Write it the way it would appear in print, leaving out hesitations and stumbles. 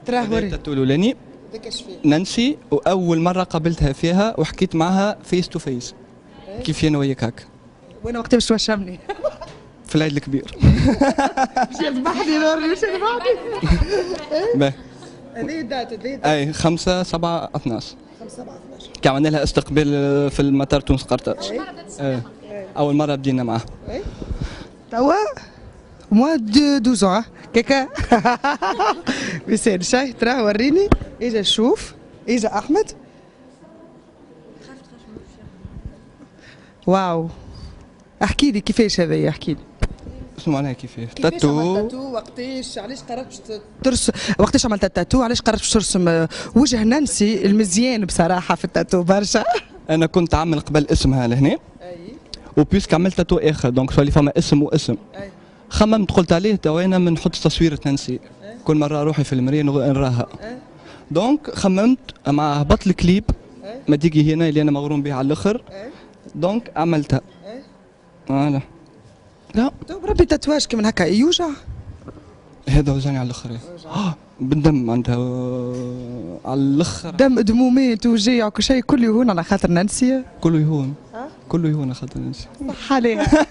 تراه وري التاتو الاولاني نانسي، واول مره قابلتها فيها وحكيت معها فيس تو فيس كيف انا وياك هكا. وانا وقتها باش توشمني في العيد الكبير. باش يذبحني نوري باش يذبحني. باهي. هذه الدات اي 5 7 12 5 7 12 كي عملنا لها استقبال في المطار تونس قرطاج. اول مره بدينا معها. توا موا 12 كيكا. بيسال شاي تراه وريني. اجا شوف اجا احمد. واو احكي لي كيفاش هذايا، احكي لي. شنو معناها كيفاش؟ تاتو وقتاش علاش قررت باش ترسم، وقتاش عملت التاتو علاش قررت باش ترسم وجه نانسي المزيان بصراحه في التاتو برشا. انا كنت عامل قبل اسمها لهنا. اي وبيسك عملت تاتو اخر دونك صار لي فما اسم واسم. اي خممت قلت عليه تو انا ما نحط تصويره نانسي. كل مره روحي في المرايه نراها. دونك خممت مع هبط الكليب ما تيجي هنا اللي انا مغروم بها على الاخر. دونك عملتها. فوالا. لا تو بربي تاتواج كيما هكا يوجع. هذا وجعني على الاخر. بالدم عندها على الاخر. دم دمومات وجيع وكل شيء كله يهون على خاطر نانسي. كله يهون. كله يهون على خاطر نانسي. صح عليها.